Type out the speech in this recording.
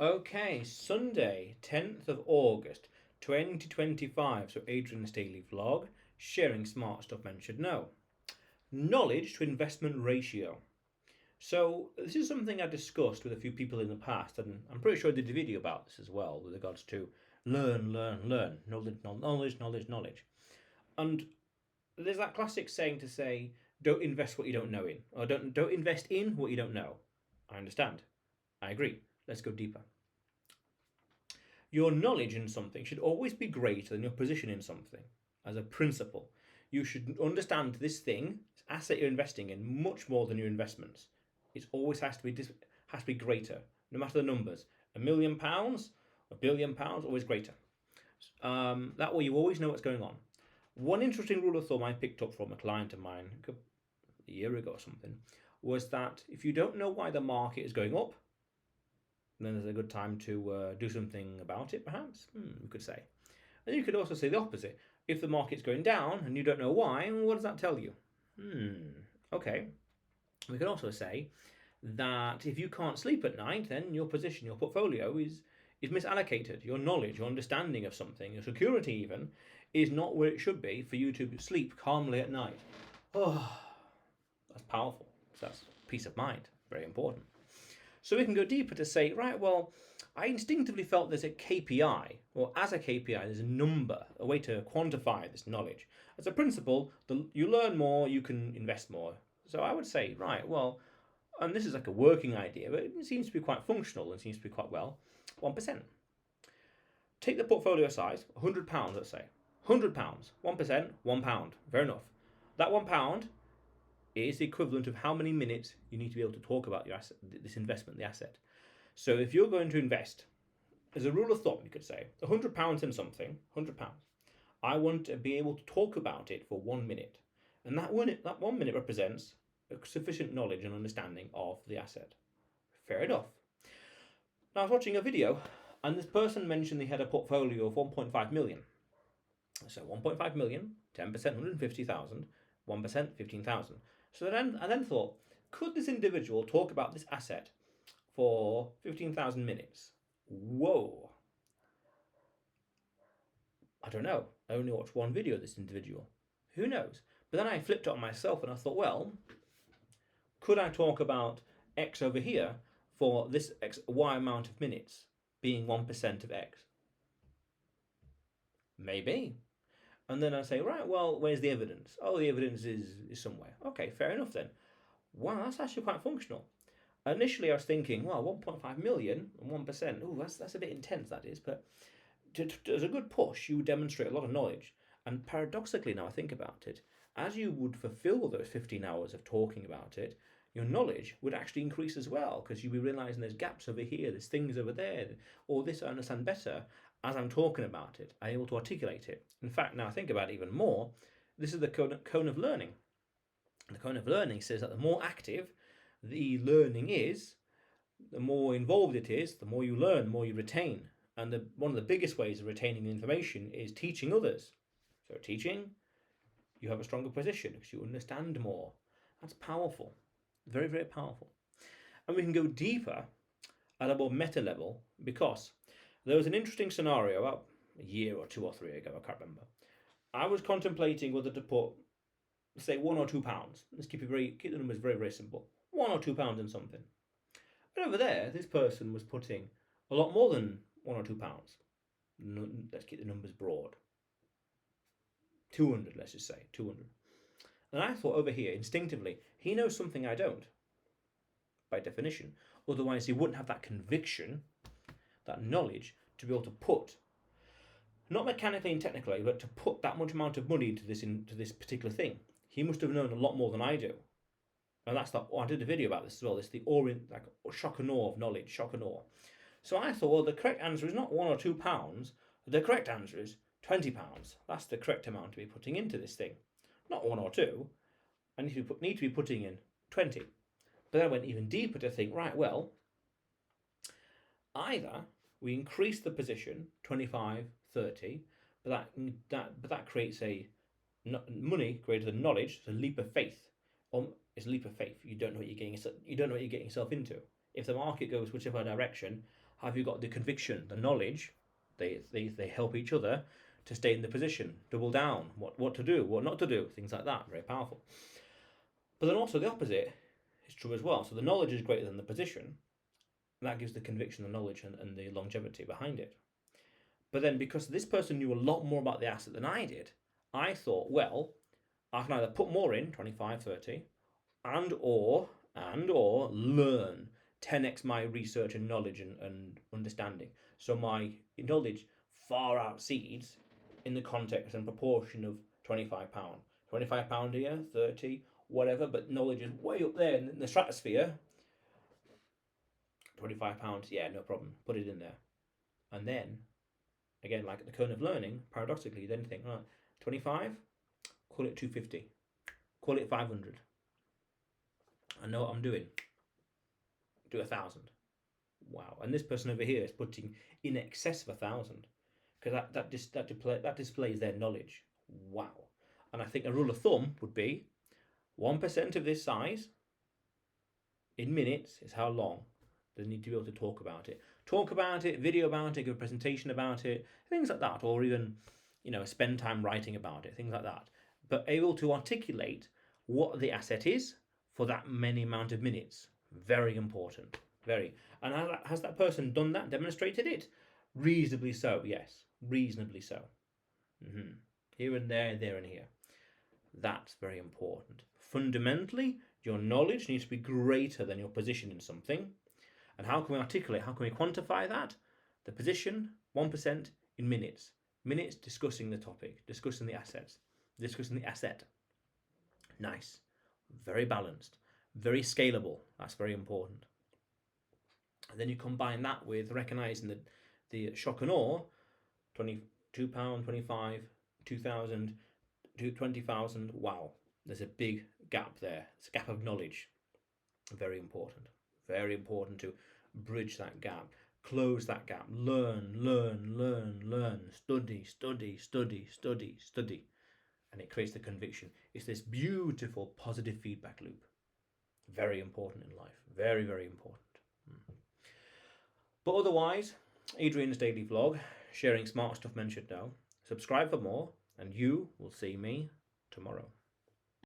Okay, Sunday, 10th of August, 2025. So, Adrian's daily vlog, sharing smart stuff men should know. Knowledge to investment ratio. So, this is something I discussed with a few people in the past, and I'm pretty sure I did a video about this as well, with regards to learn, knowledge. And there's that classic saying to say, don't invest what you don't know in, or don't invest in what you don't know. I understand. I agree. Let's go deeper. Your knowledge in something should always be greater than your position in something. As a principle, you should understand this thing, this asset you're investing in, much more than your investments. It always has to be greater, no matter the numbers. £1 million, £1 billion, always greater. That way, you always know what's going on. One interesting rule of thumb I picked up from a client of mine a year ago or something was that if you don't know why the market is going up, then there's a good time to do something about it, perhaps, we could say. And you could also say the opposite. If the market's going down and you don't know why, what does that tell you? Okay. We can also say that if you can't sleep at night, then your position, your portfolio is misallocated. Your knowledge, your understanding of something, your security even, is not where it should be for you to sleep calmly at night. Oh, that's powerful. That's peace of mind. Very important. So we can go deeper to say, right, well, I instinctively felt there's a KPI, or as a KPI, there's a number, a way to quantify this knowledge. As a principle, you learn more, you can invest more. So I would say, right, well, and this is like a working idea, but it seems to be quite functional and seems to be quite well, 1%. Take the portfolio size, £100, let's say. £100, 1%, £1. Fair enough. That £1 is the equivalent of how many minutes you need to be able to talk about your asset, this investment, the asset. So if you're going to invest, as a rule of thumb, you could say £100 in something, £100. I want to be able to talk about it for 1 minute, and that 1 minute represents sufficient knowledge and understanding of the asset. Fair enough. Now I was watching a video, and this person mentioned they had a portfolio of 1.5 million. So 1.5 million, 10%, 150,000, 1%, 15,000. So then I then thought, could this individual talk about this asset for 15,000 minutes? Whoa. I don't know. I only watched one video of this individual. Who knows? But then I flipped it on myself and I thought, well, could I talk about X over here for this X, Y amount of minutes being 1% of X? Maybe. And then I say, right, well, where's the evidence? Oh, the evidence is somewhere. Okay, fair enough then. Wow, that's actually quite functional. Initially, I was thinking, well, 1.5 million and 1%. Oh, that's a bit intense, that is. But as a good push, you would demonstrate a lot of knowledge. And paradoxically, now I think about it, as you would fulfill those 15 hours of talking about it, your knowledge would actually increase as well because you'll be realizing there's gaps over here, there's things over there, or this I understand better as I'm talking about it. I'm able to articulate it. In fact, now I think about it even more, this is the cone of learning. The cone of learning says that the more active the learning is, the more involved it is, the more you learn, the more you retain. And one of the biggest ways of retaining information is teaching others. So teaching, you have a stronger position because you understand more. That's powerful. Very, very powerful. And we can go deeper at a more meta level because there was an interesting scenario about a year or 2 or 3 ago, I can't remember. I was contemplating whether to put, say, £1 or £2. Let's keep the numbers very, very simple. £1 or £2 in something. And over there, this person was putting a lot more than £1 or £2. Let's keep the numbers broad. 200, let's just say, 200. And I thought over here, instinctively, he knows something I don't, by definition. Otherwise, he wouldn't have that conviction, that knowledge, to be able to put, not mechanically and technically, but to put that much amount of money into this particular thing. He must have known a lot more than I do. And that's I did a video about this as well. It's the shock and awe of knowledge, shock and awe. So I thought, well, the correct answer is not £1 or £2. The correct answer is £20. That's the correct amount to be putting into this thing. Not 1 or 2. I need to be putting in 20. But then I went even deeper to think, right, well, either we increase the position 25, 30, but that creates a money greater than knowledge. It's a leap of faith. It's a leap of faith. You don't know what you're getting yourself into. If the market goes whichever direction, Have you got the conviction, the knowledge? They help each other to stay in the position, double down, what to do, what not to do, things like that. Very powerful. But then also the opposite is true as well. So the knowledge is greater than the position, and that gives the conviction, the knowledge, and the longevity behind it. But then because this person knew a lot more about the asset than I did, I thought, well, I can either put more in, 25, 30, and or learn 10x my research and knowledge and understanding. So my knowledge far outseeds in the context and proportion of £25. £25 a year, 30, whatever, but knowledge is way up there in the stratosphere. £25, yeah, no problem. Put it in there. And then, again, like the cone of learning, paradoxically, you then think, right, 25, call it 250, call it 500. I know what I'm doing. Do 1,000. Wow. And this person over here is putting in excess of 1,000, because that displays their knowledge. Wow. And I think a rule of thumb would be 1% of this size in minutes is how long they need to be able to talk about it. Talk about it, video about it, give a presentation about it, things like that, or even, spend time writing about it, things like that. But able to articulate what the asset is for that many amount of minutes. Very important. Very. And has that person done that, demonstrated it? Reasonably so, yes. Reasonably so. Here and there and here. That's very important. Fundamentally, your knowledge needs to be greater than your position in something. And how can we articulate, how can we quantify that? The position, 1% in minutes. Minutes discussing the topic, discussing the assets, discussing the asset. Nice. Very balanced. Very scalable. That's very important. And then you combine that with recognizing the shock and awe, £22, 25, 2,000, 20,000. Wow, there's a big gap there. It's a gap of knowledge. Very important. Very important to bridge that gap, close that gap, learn, study. And it creates the conviction. It's this beautiful positive feedback loop. Very important in life. Very, very important. But otherwise, Adrian's daily vlog, sharing smart stuff men should know. Subscribe for more, and you will see me tomorrow.